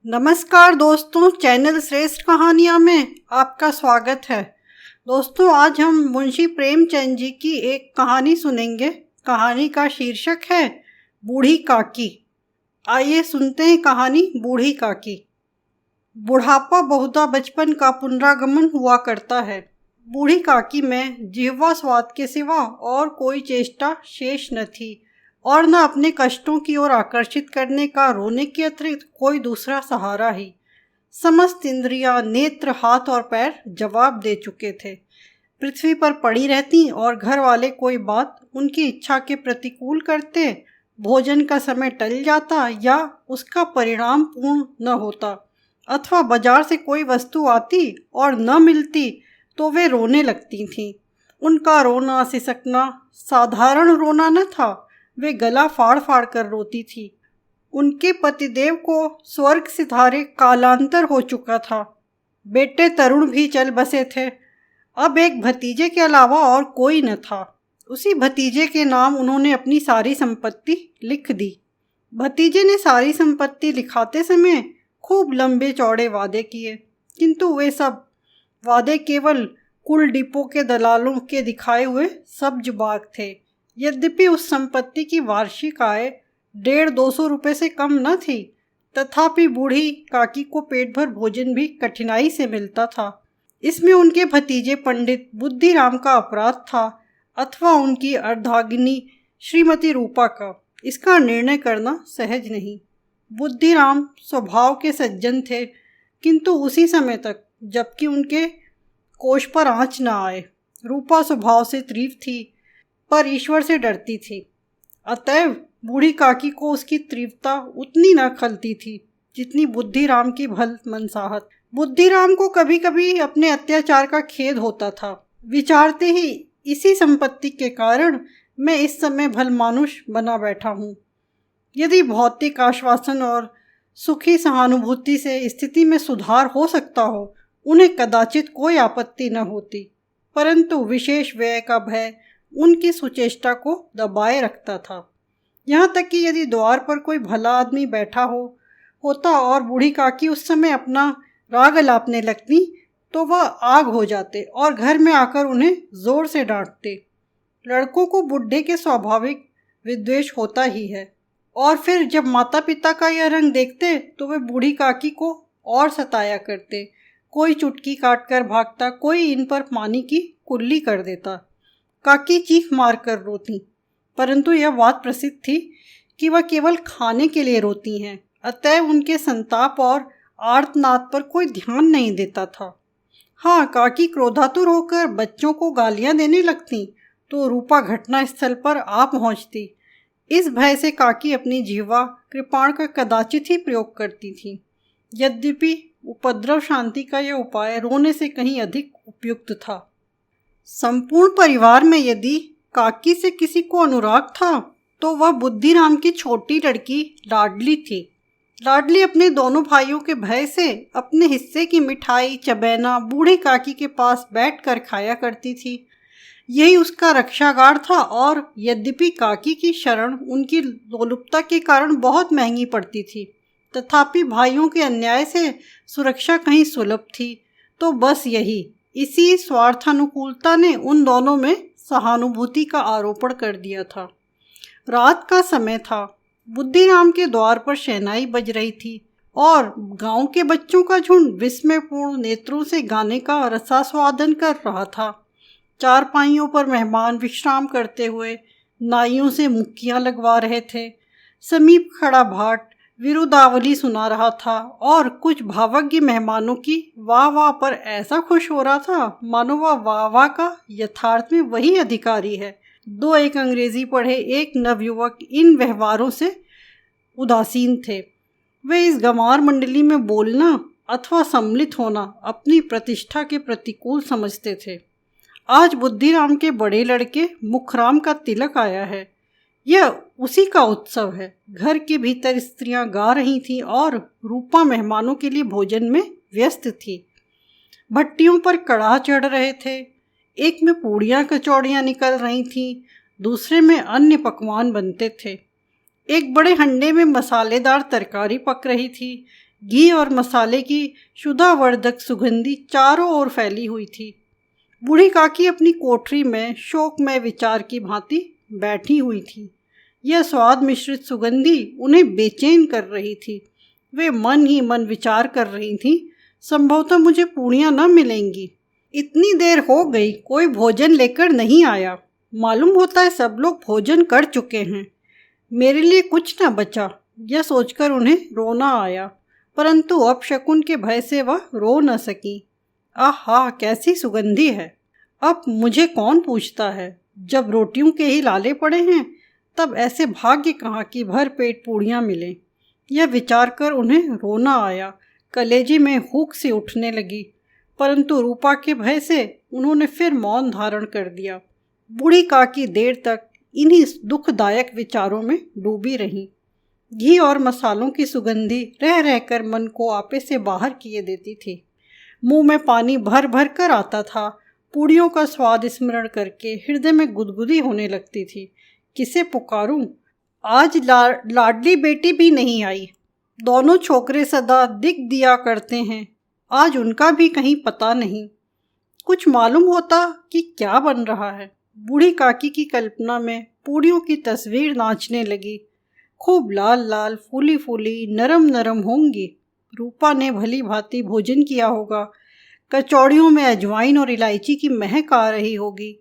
नमस्कार दोस्तों, चैनल श्रेष्ठ कहानियाँ में आपका स्वागत है। दोस्तों, आज हम मुंशी प्रेमचंद जी की एक कहानी सुनेंगे। कहानी का शीर्षक है बूढ़ी काकी। आइए सुनते हैं कहानी बूढ़ी काकी। बुढ़ापा बहुधा बचपन का पुनरागमन हुआ करता है। बूढ़ी काकी में जिह्वा स्वाद के सिवा और कोई चेष्टा शेष न थी और न अपने कष्टों की ओर आकर्षित करने का रोने के अतिरिक्त कोई दूसरा सहारा ही। समस्त इंद्रियां, नेत्र, हाथ और पैर जवाब दे चुके थे। पृथ्वी पर पड़ी रहती और घर वाले कोई बात उनकी इच्छा के प्रतिकूल करते, भोजन का समय टल जाता या उसका परिणाम पूर्ण न होता, अथवा बाजार से कोई वस्तु आती और न मिलती तो वे रोने लगती थीं। उनका रोना सिसकना साधारण रोना न था, वे गला फाड़ फाड़ कर रोती थी। उनके पतिदेव को स्वर्ग सिधारे कालांतर हो चुका था। बेटे तरुण भी चल बसे थे। अब एक भतीजे के अलावा और कोई न था। उसी भतीजे के नाम उन्होंने अपनी सारी संपत्ति लिख दी। भतीजे ने सारी संपत्ति लिखाते समय खूब लंबे चौड़े वादे किए, किंतु वे सब वादे केवल कुल डिपो के दलालों के दिखाए हुए सब्ज बाग थे। यद्यपि उस संपत्ति की वार्षिक आय 150-200 रुपये से कम न थी, तथापि बूढ़ी काकी को पेट भर भोजन भी कठिनाई से मिलता था। इसमें उनके भतीजे पंडित बुद्धिराम का अपराध था अथवा उनकी अर्धांगिनी श्रीमती रूपा का, इसका निर्णय करना सहज नहीं। बुद्धिराम स्वभाव के सज्जन थे, किंतु उसी समय तक जबकि उनके कोष पर आँच न आए। रूपा स्वभाव से तीव्र थी पर ईश्वर से डरती थी, अतएव बूढ़ी काकी को उसकी तीव्रता उतनी न खलती थी जितनी बुद्धिराम की भल मनसाहत। बुद्धिराम को कभी कभी अपने अत्याचार का खेद होता था। विचारते ही इसी संपत्ति के कारण मैं इस समय भल मानुष बना बैठा हूँ। यदि भौतिक आश्वासन और सुखी सहानुभूति से स्थिति में सुधार हो सकता हो, उन्हें कदाचित कोई आपत्ति न होती, परंतु विशेष व्यय का भय उनकी सुचेष्टा को दबाए रखता था। यहाँ तक कि यदि द्वार पर कोई भला आदमी बैठा होता और बूढ़ी काकी उस समय अपना राग अलापने लगती तो वह आग हो जाते और घर में आकर उन्हें जोर से डांटते। लड़कों को बुढ़े के स्वाभाविक विद्वेष होता ही है, और फिर जब माता पिता का यह रंग देखते तो वे बूढ़ी काकी को और सताया करते। कोई चुटकी काट कर भागता, कोई इन पर पानी की कुल्ली कर देता। काकी चीख मार कर रोती, परंतु यह बात प्रसिद्ध थी कि वह केवल खाने के लिए रोती हैं, अतएव उनके संताप और आर्तनाद पर कोई ध्यान नहीं देता था। हाँ, काकी क्रोधातुर होकर बच्चों को गालियां देने लगती तो रूपा घटना स्थल पर आ पहुंचती। इस भय से काकी अपनी जिह्वा कृपाण का कदाचित ही प्रयोग करती थी। यद्यपि उपद्रव शांति का यह उपाय रोने से कहीं अधिक उपयुक्त था। संपूर्ण परिवार में यदि काकी से किसी को अनुराग था तो वह बुद्धिराम की छोटी लड़की लाडली थी। लाडली अपने दोनों भाइयों के भय से अपने हिस्से की मिठाई चबैना बूढ़ी काकी के पास बैठकर खाया करती थी। यही उसका रक्षागार था, और यद्यपि काकी की शरण उनकी लोलुपता के कारण बहुत महंगी पड़ती थी, तथापि भाइयों के अन्याय से सुरक्षा कहीं सुलभ थी। तो बस इसी स्वार्थानुकूलता ने उन दोनों में सहानुभूति का आरोपण कर दिया था। रात का समय था। बुद्धिराम के द्वार पर शहनाई बज रही थी और गांव के बच्चों का झुंड विस्मयपूर्ण नेत्रों से गाने का रसास्वादन कर रहा था। चारपाइयों पर मेहमान विश्राम करते हुए नाइयों से मुक्कियां लगवा रहे थे। समीप खड़ा भाट विरुदावली सुना रहा था और कुछ भावज्ञ मेहमानों की वाह वाह पर ऐसा खुश हो रहा था मानो वह वाह वाह का यथार्थ में वही अधिकारी है। दो एक अंग्रेजी पढ़े एक नवयुवक इन व्यवहारों से उदासीन थे। वे इस गंवार मंडली में बोलना अथवा सम्मिलित होना अपनी प्रतिष्ठा के प्रतिकूल समझते थे। आज बुद्धिराम के बड़े लड़के मुखराम का तिलक आया है। यह उसी का उत्सव है। घर के भीतर स्त्रियां गा रही थीं और रूपा मेहमानों के लिए भोजन में व्यस्त थी। भट्टियों पर कड़ाह चढ़ रहे थे। एक में पूड़ियाँ कचौड़ियाँ निकल रही थीं, दूसरे में अन्य पकवान बनते थे। एक बड़े हंडे में मसालेदार तरकारी पक रही थी। घी और मसाले की शुद्धावर्धक सुगंधी चारों ओर फैली हुई थी। बूढ़ी काकी अपनी कोठरी में शोकमय विचार की भांति बैठी हुई थी। यह स्वाद मिश्रित सुगंधी उन्हें बेचैन कर रही थी। वे मन ही मन विचार कर रही थीं, संभवतः मुझे पूड़ियाँ न मिलेंगी। इतनी देर हो गई, कोई भोजन लेकर नहीं आया। मालूम होता है सब लोग भोजन कर चुके हैं। मेरे लिए कुछ न बचा। यह सोचकर उन्हें रोना आया, परंतु अपशकुन के भय से वह रो न सकी। आहा, कैसी सुगंधी है! अब मुझे कौन पूछता है? जब रोटियों के ही लाले पड़े हैं, तब ऐसे भाग्य कहाँ कि भर पेट पूड़ियाँ मिलें। यह विचार कर उन्हें रोना आया। कलेजे में हुक सी उठने लगी, परंतु रूपा के भय से उन्होंने फिर मौन धारण कर दिया। बूढ़ी काकी देर तक इन्हीं दुखदायक विचारों में डूबी रहीं। घी और मसालों की सुगंधी रह रहकर मन को आपे से बाहर किए देती थी। मुंह में पानी भर भर कर आता था। पूड़ियों का स्वाद स्मरण करके हृदय में गुदगुदी होने लगती थी। किसे पुकारूं? आज लाडली बेटी भी नहीं आई। दोनों छोकरे सदा दिख दिया करते हैं, आज उनका भी कहीं पता नहीं। कुछ मालूम होता कि क्या बन रहा है। बूढ़ी काकी की कल्पना में पूड़ियों की तस्वीर नाचने लगी। खूब लाल लाल, फूली फूली, नरम नरम होंगी। रूपा ने भली भांति भोजन किया होगा। कचौड़ियों में अजवाइन और इलायची की महक आ रही होगी।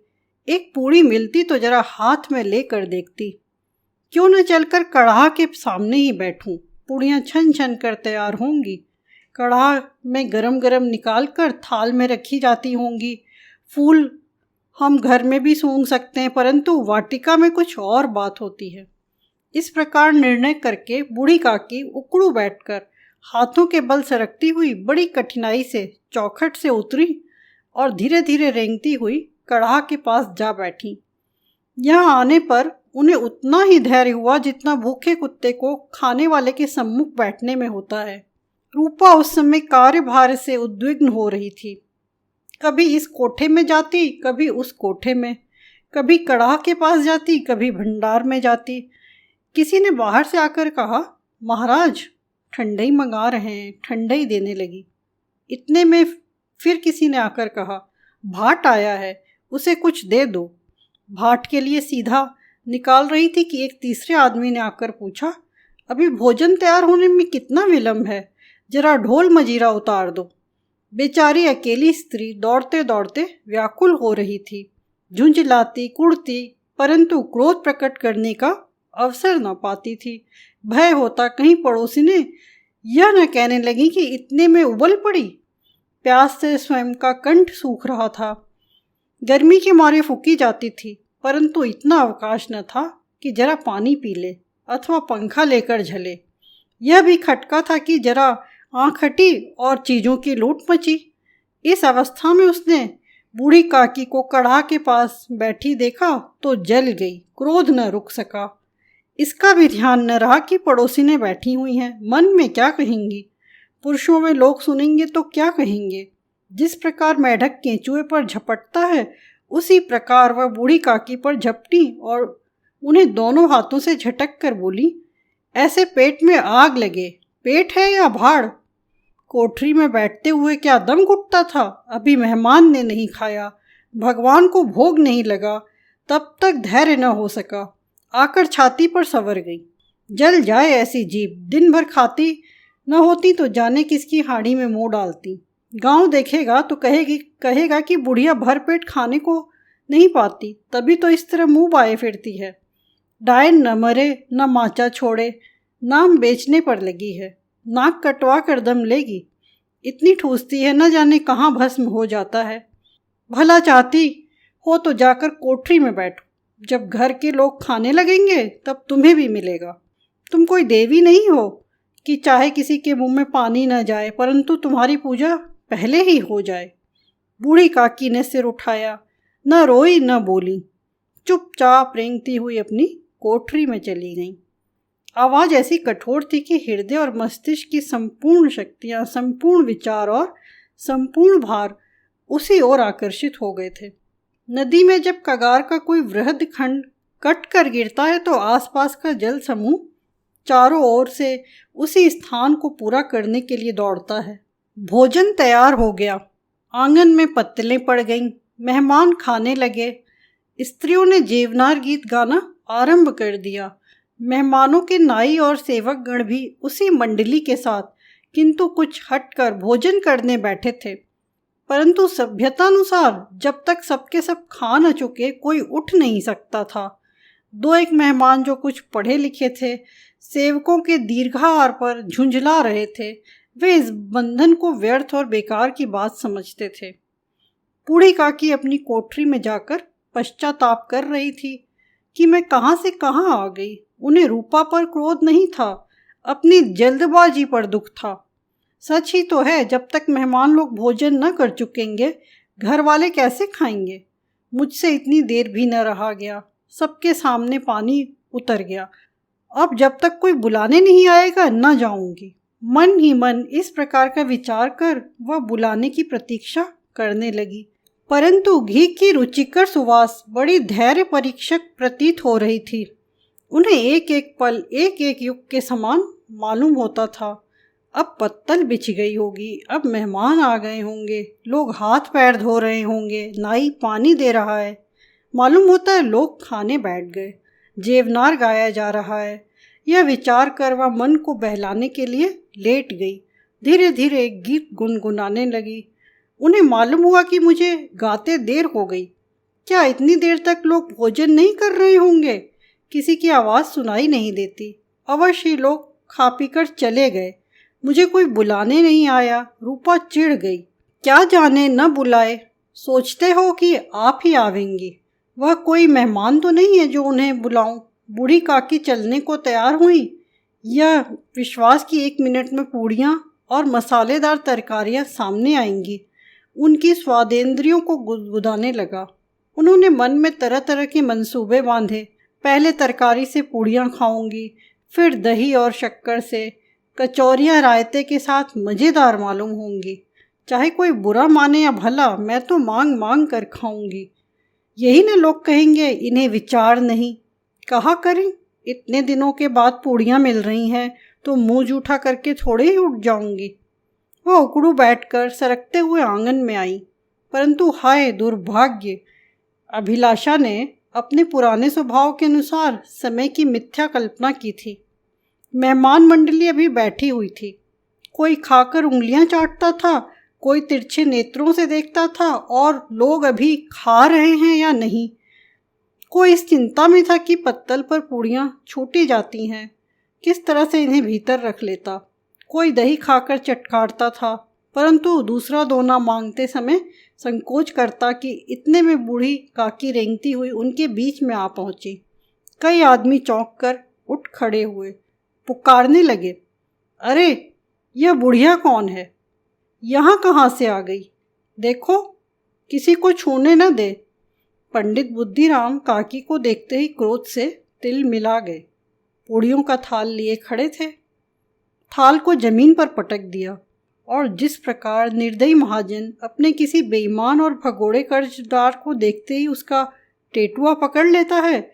एक पूड़ी मिलती तो जरा हाथ में लेकर देखती। क्यों न चलकर कढ़ा के सामने ही बैठूं। पूड़ियाँ छन छन कर तैयार होंगी। कढ़ा में गरम गरम निकाल कर थाल में रखी जाती होंगी। फूल हम घर में भी सूंघ सकते हैं, परंतु वाटिका में कुछ और बात होती है। इस प्रकार निर्णय करके बूढ़ी काकी उकड़ू बैठकर हाथों के बल सरकती हुई बड़ी कठिनाई से चौखट से उतरी और धीरे धीरे रेंगती हुई कढ़ा के पास जा बैठी। यहाँ आने पर उन्हें उतना ही धैर्य हुआ जितना भूखे कुत्ते को खाने वाले के सम्मुख बैठने में होता है। रूपा उस समय कार्यभार से उद्विग्न हो रही थी। कभी इस कोठे में जाती, कभी उस कोठे में, कभी कढ़ा के पास जाती, कभी भंडार में जाती। किसी ने बाहर से आकर कहा, महाराज ठंडई मंगा रहे हैं। ठंडई देने लगी। इतने में फिर किसी ने आकर कहा, भाट आया है, उसे कुछ दे दो। भाट के लिए सीधा निकाल रही थी कि एक तीसरे आदमी ने आकर पूछा, अभी भोजन तैयार होने में कितना विलंब है, जरा ढोल मजीरा उतार दो। बेचारी अकेली स्त्री दौड़ते दौड़ते व्याकुल हो रही थी। झुंझलाती कुड़ती, परंतु क्रोध प्रकट करने का अवसर न पाती थी। भय होता कहीं पड़ोसी ने यह न कहने लगी कि इतने में उबल पड़ी। प्यास से स्वयं का कंठ सूख रहा था। गर्मी के मारे फूकी जाती थी, परंतु इतना अवकाश न था कि जरा पानी पी ले अथवा पंखा लेकर झले। यह भी खटका था कि जरा आँख हटी और चीज़ों की लूट मची। इस अवस्था में उसने बूढ़ी काकी को कढ़ा के पास बैठी देखा तो जल गई। क्रोध न रुक सका। इसका भी ध्यान न रहा कि पड़ोसी ने बैठी हुई हैं। मन में क्या कहेंगी? पुरुषों में लोग सुनेंगे तो क्या कहेंगे? जिस प्रकार मेढक केंचुए पर झपटता है, उसी प्रकार वह बूढ़ी काकी पर झपटी और उन्हें दोनों हाथों से झटक कर बोली, ऐसे पेट में आग लगे। पेट है या भाड़? कोठरी में बैठते हुए क्या दम घुटता था? अभी मेहमान ने नहीं खाया, भगवान को भोग नहीं लगा, तब तक धैर्य न हो सका। आकर छाती पर सवर गई। जल जाए ऐसी जीभ, दिन भर खाती न होती तो जाने किसकी हाड़ी में मुंह डालती। गांव देखेगा तो कहेगा कि बुढ़िया भर पेट खाने को नहीं पाती, तभी तो इस तरह मुंह बाए फिरती है। डायन न मरे न माचा छोड़े, नाम बेचने पर लगी है। नाक कटवा कर दम लेगी। इतनी ठूसती है, न जाने कहाँ भस्म हो जाता है। भला चाहती हो तो जाकर कोठरी में बैठो। जब घर के लोग खाने लगेंगे तब तुम्हें भी मिलेगा। तुम कोई देवी नहीं हो कि चाहे किसी के मुंह में पानी न जाए, परंतु तुम्हारी पूजा पहले ही हो जाए। बूढ़ी काकी ने सिर उठाया, न रोई न बोली, चुपचाप रेंगती हुई अपनी कोठरी में चली गई। आवाज़ ऐसी कठोर थी कि हृदय और मस्तिष्क की संपूर्ण शक्तियाँ, संपूर्ण विचार और संपूर्ण भार उसी ओर आकर्षित हो गए थे। नदी में जब कगार का कोई वृहद खंड कट कर गिरता है तो आसपास का जल समूह चारों ओर से उसी स्थान को पूरा करने के लिए दौड़ता है। भोजन तैयार हो गया। आंगन में पत्तलें पड़ गईं। मेहमान खाने लगे। स्त्रियों ने जेवनार गीत गाना आरंभ कर दिया। मेहमानों के नाई और सेवक गण भी उसी मंडली के साथ किंतु कुछ हटकर भोजन करने बैठे थे। परंतु सभ्यतानुसार जब तक सबके सब खा न चुके कोई उठ नहीं सकता था। दो एक मेहमान जो कुछ पढ़े लिखे थे, सेवकों के दीर्घाहार पर झुंझला रहे थे, वे इस बंधन को व्यर्थ और बेकार की बात समझते थे। बूढ़ी काकी अपनी कोठरी में जाकर पश्चाताप कर रही थी कि मैं कहाँ से कहाँ आ गई। उन्हें रूपा पर क्रोध नहीं था, अपनी जल्दबाजी पर दुख था। सच ही तो है, जब तक मेहमान लोग भोजन न कर चुकेंगे घर वाले कैसे खाएंगे। मुझसे इतनी देर भी न रहा गया। सबके सामने पानी उतर गया। अब जब तक कोई बुलाने नहीं आएगा न जाऊंगी। मन ही मन इस प्रकार का विचार कर वह बुलाने की प्रतीक्षा करने लगी। परंतु घी की रुचिकर सुवास बड़ी धैर्य परीक्षक प्रतीत हो रही थी। उन्हें एक एक पल एक एक युग के समान मालूम होता था। अब पत्तल बिछ गई होगी, अब मेहमान आ गए होंगे, लोग हाथ पैर धो रहे होंगे, नाई पानी दे रहा है। मालूम होता है लोग खाने बैठ गए, जेवनार गाया जा रहा है। यह विचार कर वह मन को बहलाने के लिए लेट गई। धीरे धीरे गीत गुनगुनाने लगी। उन्हें मालूम हुआ कि मुझे गाते देर हो गई। क्या इतनी देर तक लोग भोजन नहीं कर रहे होंगे? किसी की आवाज़ सुनाई नहीं देती। अवश्य लोग खा पी कर चले गए। मुझे कोई बुलाने नहीं आया। रूपा चिढ़ गई। क्या जाने न बुलाए, सोचते हो कि आप ही आवेंगी। वह कोई मेहमान तो नहीं है जो उन्हें बुलाऊं। बूढ़ी काकी चलने को तैयार हुई। यह विश्वास कि 1 मिनट में पूड़ियाँ और मसालेदार तरकारियाँ सामने आएंगी उनकी स्वादेंद्रियों को गुदगुदाने लगा। उन्होंने मन में तरह तरह के मंसूबे बांधे। पहले तरकारी से पूड़ियाँ खाऊंगी, फिर दही और शक्कर से, कचौरियाँ रायते के साथ मज़ेदार मालूम होंगी। चाहे कोई बुरा माने या भला, मैं तो मांग मांग कर खाऊंगी। यही न लोग कहेंगे इन्हें विचार नहीं। कहा करें, इतने दिनों के बाद पूड़ियाँ मिल रही हैं तो मुंह जूठा करके थोड़े ही उठ जाऊंगी। वह उकड़ू बैठकर सरकते हुए आंगन में आई। परंतु हाय दुर्भाग्य! अभिलाषा ने अपने पुराने स्वभाव के अनुसार समय की मिथ्या कल्पना की थी। मेहमान मंडली अभी बैठी हुई थी। कोई खाकर उंगलियां चाटता था, कोई तिरछे नेत्रों से देखता था और लोग अभी खा रहे हैं या नहीं। कोई इस चिंता में था कि पत्तल पर पूड़ियाँ छूटी जाती हैं, किस तरह से इन्हें भीतर रख लेता। कोई दही खाकर चटकारता था, परंतु दूसरा दोना मांगते समय संकोच करता कि इतने में बूढ़ी काकी रेंगती हुई उनके बीच में आ पहुंची। कई आदमी चौंक कर उठ खड़े हुए, पुकारने लगे, अरे यह बुढ़िया कौन है? यहाँ कहाँ से आ गई? देखो, किसी को छूने न दे। पंडित बुद्धिराम काकी को देखते ही क्रोध से तिल मिला गए। पूड़ियों का थाल लिए खड़े थे। थाल को जमीन पर पटक दिया और जिस प्रकार निर्दयी महाजन अपने किसी बेईमान और भगोड़े कर्जदार को देखते ही उसका टेटुआ पकड़ लेता है,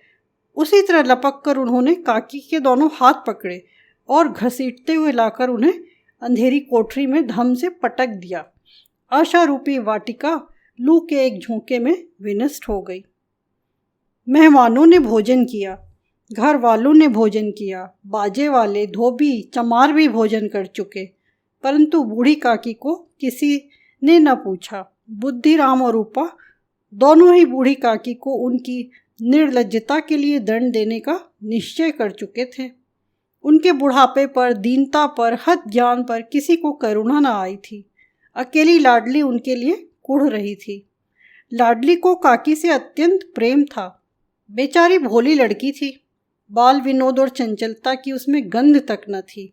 उसी तरह लपक कर उन्होंने काकी के दोनों हाथ पकड़े और घसीटते हुए लाकर उन्हें अंधेरी कोठरी में धम से पटक दिया। आशारूपी वाटिका लू के एक झोंके में विनष्ट हो गई। मेहमानों ने भोजन किया, घर वालों ने भोजन किया, बाजे वाले, धोबी, चमार भी भोजन कर चुके, परंतु बूढ़ी काकी को किसी ने न पूछा। बुद्धिराम और रूपा दोनों ही बूढ़ी काकी को उनकी निर्लज्जता के लिए दंड देने का निश्चय कर चुके थे। उनके बुढ़ापे पर, दीनता पर, हद ज्ञान पर किसी को करुणा न आई थी। अकेली लाडली उनके लिए कुढ़ रही थी। लाडली को काकी से अत्यंत प्रेम था। बेचारी भोली लड़की थी। बाल विनोद और चंचलता की उसमें गंध तक न थी।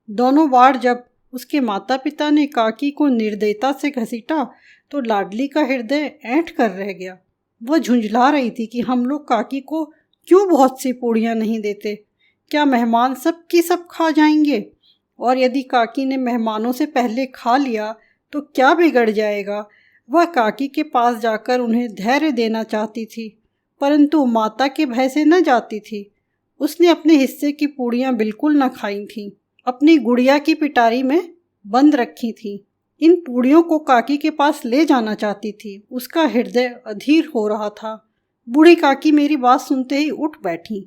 दोनों बार जब उसके माता पिता ने काकी को निर्दयता से घसीटा तो लाडली का हृदय ऐंठ कर रह गया। वह झुंझला रही थी कि हम लोग काकी को क्यों बहुत सी पूड़ियाँ नहीं देते। क्या मेहमान सब की सब खा जाएंगे? और यदि काकी ने मेहमानों से पहले खा लिया तो क्या बिगड़ जाएगा? वह काकी के पास जाकर उन्हें धैर्य देना चाहती थी, परंतु माता के भय से न जाती थी। उसने अपने हिस्से की पूड़ियाँ बिल्कुल न खाई थीं, अपनी गुड़िया की पिटारी में बंद रखी थीं। इन पूड़ियों को काकी के पास ले जाना चाहती थी। उसका हृदय अधीर हो रहा था। बूढ़ी काकी मेरी बात सुनते ही उठ बैठी।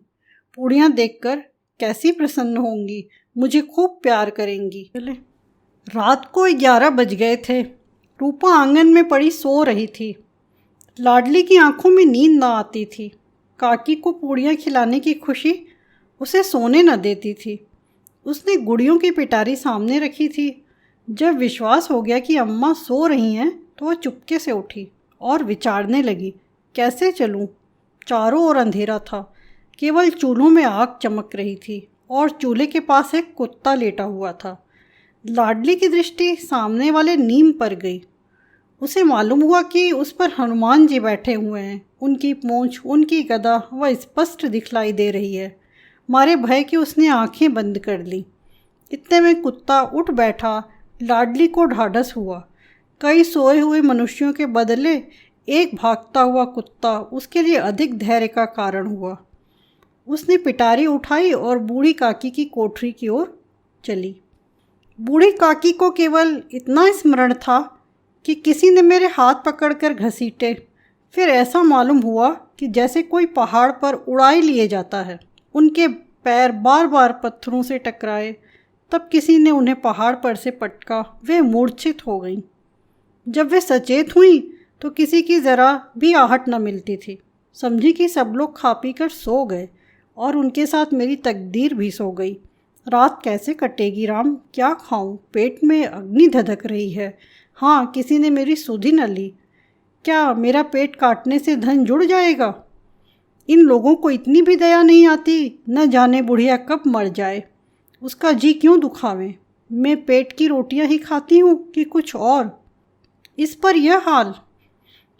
पूड़ियाँ देखकर कैसी प्रसन्न होंगी, मुझे खूब प्यार करेंगी। रात को 11 बज गए थे। रूपा आंगन में पड़ी सो रही थी। लाडली की आंखों में नींद न आती थी। काकी को पूड़ियाँ खिलाने की खुशी उसे सोने न देती थी। उसने गुड़ियों की पिटारी सामने रखी थी। जब विश्वास हो गया कि अम्मा सो रही हैं तो वह चुपके से उठी और विचारने लगी, कैसे चलूं? चारों ओर अंधेरा था। केवल चूल्हों में आग चमक रही थी और चूल्हे के पास एक कुत्ता लेटा हुआ था। लाडली की दृष्टि सामने वाले नीम पर गई। उसे मालूम हुआ कि उस पर हनुमान जी बैठे हुए हैं। उनकी पूंछ, उनकी गदा वह स्पष्ट दिखलाई दे रही है। मारे भय कि उसने आंखें बंद कर ली। इतने में कुत्ता उठ बैठा। लाडली को ढाढ़स हुआ। कई सोए हुए मनुष्यों के बदले एक भागता हुआ कुत्ता उसके लिए अधिक धैर्य का कारण हुआ। उसने पिटारी उठाई और बूढ़ी काकी की कोठरी की ओर चली। बूढ़ी काकी को केवल इतना स्मरण था कि किसी ने मेरे हाथ पकड़कर घसीटे। फिर ऐसा मालूम हुआ कि जैसे कोई पहाड़ पर उड़ाई लिए जाता है। उनके पैर बार बार पत्थरों से टकराए। तब किसी ने उन्हें पहाड़ पर से पटका। वे मूर्छित हो गईं। जब वे सचेत हुईं तो किसी की ज़रा भी आहट न मिलती थी। समझी कि सब लोग खा पी कर सो गए और उनके साथ मेरी तकदीर भी सो गई। रात कैसे कटेगी राम? क्या खाऊं? पेट में अग्नि धधक रही है। हाँ, किसी ने मेरी सुधि न ली। क्या मेरा पेट काटने से धन जुड़ जाएगा? इन लोगों को इतनी भी दया नहीं आती। न जाने बुढ़िया कब मर जाए। उसका जी क्यों दुखावे? मैं पेट की रोटियां ही खाती हूँ कि कुछ और? इस पर यह हाल।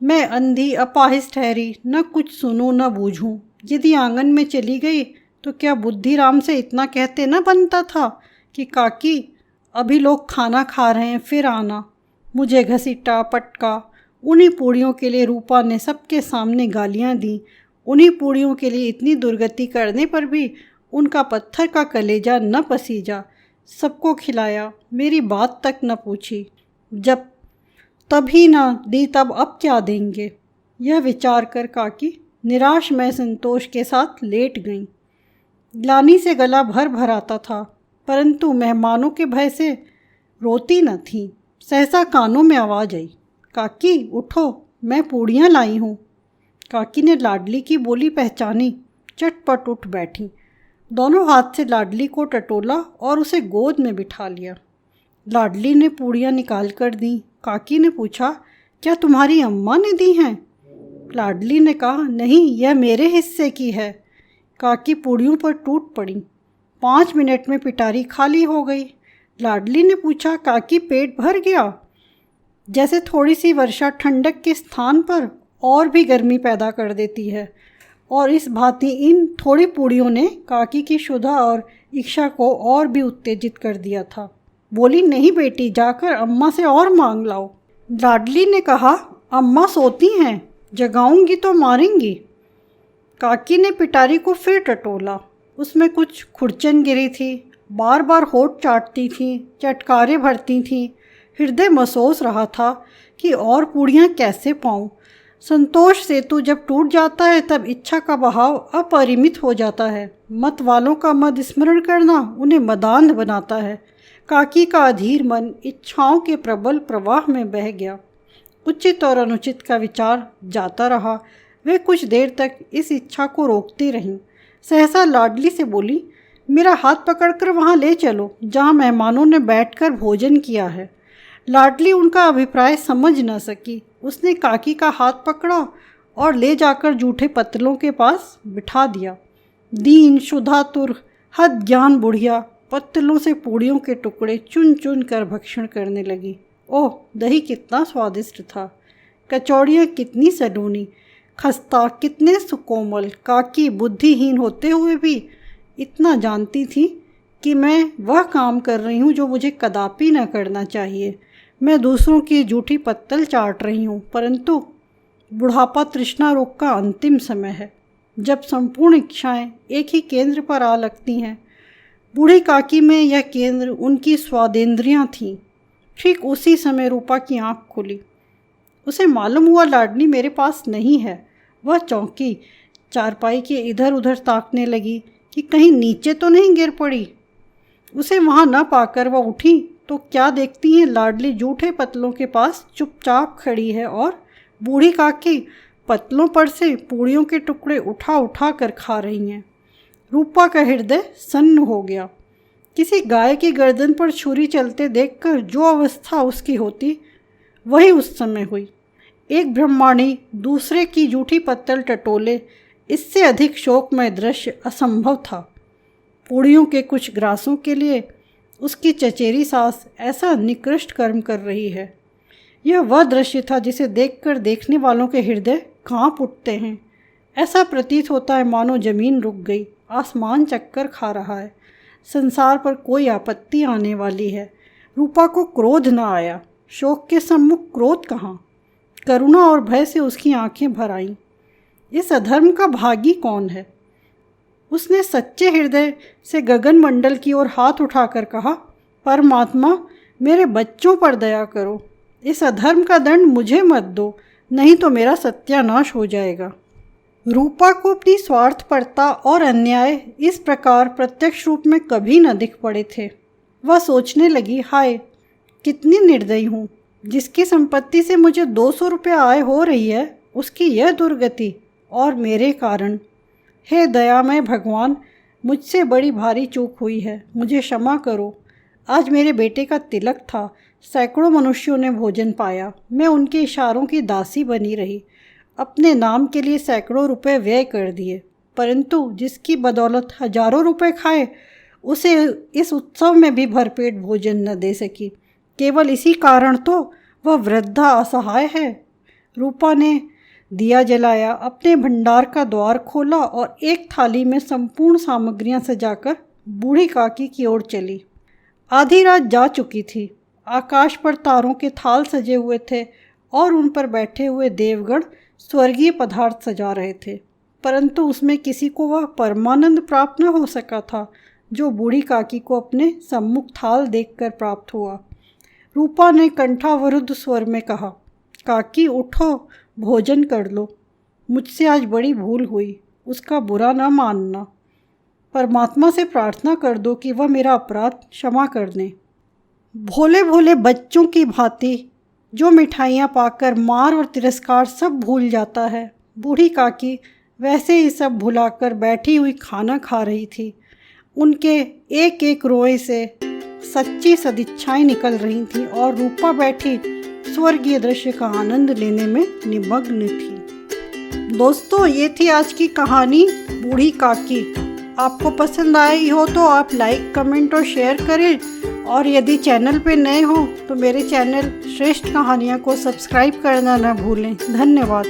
मैं अंधी अपाहिज ठहरी, न कुछ सुनूं न बूझूं। यदि आंगन में चली गई तो क्या बुद्धिराम से इतना कहते न बनता था कि काकी अभी लोग खाना खा रहे हैं, फिर आना। मुझे घसीटा पटका। उन्हीं पूड़ियों के लिए रूपा ने सबके सामने गालियां दी। उन्हीं पूड़ियों के लिए इतनी दुर्गति करने पर भी उनका पत्थर का कलेजा न पसीजा। सबको खिलाया, मेरी बात तक न पूछी। जब तभी ना दी तब अब क्या देंगे? यह विचार कर काकी निराश में संतोष के साथ लेट गईं। ग्लानि से गला भर भर आता था, परंतु मेहमानों के भय से रोती न थी। सहसा कानों में आवाज़ आई, काकी उठो, मैं पूड़ियाँ लाई हूँ। काकी ने लाडली की बोली पहचानी। चटपट उठ बैठी। दोनों हाथ से लाडली को टटोला और उसे गोद में बिठा लिया। लाडली ने पूड़ियाँ निकाल कर दी। काकी ने पूछा, क्या तुम्हारी अम्मा ने दी हैं? लाडली ने कहा, नहीं, यह मेरे हिस्से की है। काकी पूड़ियों पर टूट पड़ी। 5 मिनट में पिटारी खाली हो गई। लाडली ने पूछा, काकी पेट भर गया? जैसे थोड़ी सी वर्षा ठंडक के स्थान पर और भी गर्मी पैदा कर देती है, और इस भांति इन थोड़ी पूड़ियों ने काकी की क्षुधा और इच्छा को और भी उत्तेजित कर दिया था। बोली, नहीं बेटी, जाकर अम्मा से और मांग लाओ। लाडली ने कहा, अम्मा सोती हैं, जगाऊंगी तो मारेंगी। काकी ने पिटारी को फिर टटोला। उसमें कुछ खुरचन गिरी थी। बार बार होठ चाटती थी, चटकारे भरती थी। हृदय महसूस रहा था कि और पूड़ियाँ कैसे पाऊँ। संतोष सेतु जब टूट जाता है तब इच्छा का बहाव अपरिमित हो जाता है। मत वालों का मद स्मरण करना उन्हें मदान्ध बनाता है। काकी का अधीर मन इच्छाओं के प्रबल प्रवाह में बह गया। उचित और अनुचित का विचार जाता रहा। वे कुछ देर तक इस इच्छा को रोकती रहीं। सहसा लाडली से बोली, मेरा हाथ पकड़कर वहाँ ले चलो जहाँ मेहमानों ने बैठकर भोजन किया है। लाडली उनका अभिप्राय समझ न सकी। उसने काकी का हाथ पकड़ा और ले जाकर जूठे पत्तलों के पास बिठा दिया। दीन शुद्धातुर हद ज्ञान बुढ़िया पत्तलों से पूड़ियों के टुकड़े चुन चुन कर भक्षण करने लगी। ओह, दही कितना स्वादिष्ट था, कचौड़ियाँ कितनी सलोनी, खस्ता कितने सुकोमल। काकी बुद्धिहीन होते हुए भी इतना जानती थी कि मैं वह काम कर रही हूँ जो मुझे कदापि न करना चाहिए। मैं दूसरों की जूठी पत्तल चाट रही हूँ, परंतु बुढ़ापा तृष्णा रोग का अंतिम समय है। जब संपूर्ण इच्छाएं एक ही केंद्र पर आ लगती हैं। बूढ़ी काकी में यह केंद्र उनकी स्वादेंद्रियां थीं। ठीक उसी समय रूपा की आंख खुली। उसे मालूम हुआ लाडली मेरे पास नहीं है। वह चौंकी, चारपाई के इधर उधर ताकने लगी कि कहीं नीचे तो नहीं गिर पड़ी। उसे वहाँ न पाकर वह उठी तो क्या देखती हैं, लाडली जूठे पतलों के पास चुपचाप खड़ी है और बूढ़ी काकी पतलों पर से पूड़ियों के टुकड़े उठा उठा कर खा रही हैं। रूपा का हृदय सन्न हो गया। किसी गाय की गर्दन पर छुरी चलते देखकर जो अवस्था उसकी होती वही उस समय हुई। एक ब्रह्मांडी दूसरे की जूठी पत्तल टटोले, इससे अधिक शोकमय दृश्य असंभव था। पूड़ियों के कुछ ग्रासों के लिए उसकी चचेरी सास ऐसा निकृष्ट कर्म कर रही है। यह वह दृश्य था जिसे देखकर देखने वालों के हृदय कांप उठते हैं। ऐसा प्रतीत होता है मानो जमीन रुक गई, आसमान चक्कर खा रहा है, संसार पर कोई आपत्ति आने वाली है। रूपा को क्रोध न आया। शोक के सम्मुख क्रोध कहाँ? करुणा और भय से उसकी आंखें भर आईं। इस अधर्म का भागी कौन है? उसने सच्चे हृदय से गगन मंडल की ओर हाथ उठाकर कहा, परमात्मा मेरे बच्चों पर दया करो। इस अधर्म का दंड मुझे मत दो, नहीं तो मेरा सत्यानाश हो जाएगा। रूपा को अपनी स्वार्थपरता और अन्याय इस प्रकार प्रत्यक्ष रूप में कभी न दिख पड़े थे। वह सोचने लगी, हाय कितनी निर्दयी हूँ। जिसकी संपत्ति से मुझे 200 रुपये आय हो रही है, उसकी यह दुर्गति और मेरे कारण। हे दयामय भगवान, मुझसे बड़ी भारी चूक हुई है, मुझे क्षमा करो। आज मेरे बेटे का तिलक था। सैकड़ों मनुष्यों ने भोजन पाया। मैं उनके इशारों की दासी बनी रही। अपने नाम के लिए सैकड़ों रुपए व्यय कर दिए, परंतु जिसकी बदौलत हजारों रुपए खाए, उसे इस उत्सव में भी भरपेट भोजन न दे सकी। केवल इसी कारण तो वह वृद्धा असहाय है। रूपा ने दिया जलाया, अपने भंडार का द्वार खोला और एक थाली में संपूर्ण सामग्रियां सजाकर बूढ़ी काकी की ओर चली। आधी रात जा चुकी थी। आकाश पर तारों के थाल सजे हुए थे और उन पर बैठे हुए देवगण स्वर्गीय पदार्थ सजा रहे थे, परंतु उसमें किसी को वह परमानंद प्राप्त न हो सका था जो बूढ़ी काकी को अपने सम्मुख थाल देखकर प्राप्त हुआ। रूपा ने कंठावरुद्ध स्वर में कहा, काकी उठो, भोजन कर लो। मुझसे आज बड़ी भूल हुई, उसका बुरा न मानना। परमात्मा से प्रार्थना कर दो कि वह मेरा अपराध क्षमा कर दें। भोले भोले बच्चों की भांति जो मिठाइयाँ पाकर मार और तिरस्कार सब भूल जाता है, बूढ़ी काकी वैसे ही सब भुलाकर बैठी हुई खाना खा रही थी। उनके एक एक रोए से सच्ची सदिच्छाएं निकल रही थीं और रूपा बैठी स्वर्गीय दृश्य का आनंद लेने में निमग्न थी। दोस्तों, ये थी आज की कहानी बूढ़ी काकी। आपको पसंद आई हो तो आप लाइक, कमेंट और शेयर करें, और यदि चैनल पे नए हो तो मेरे चैनल श्रेष्ठ कहानियाँ को सब्सक्राइब करना ना भूलें। धन्यवाद।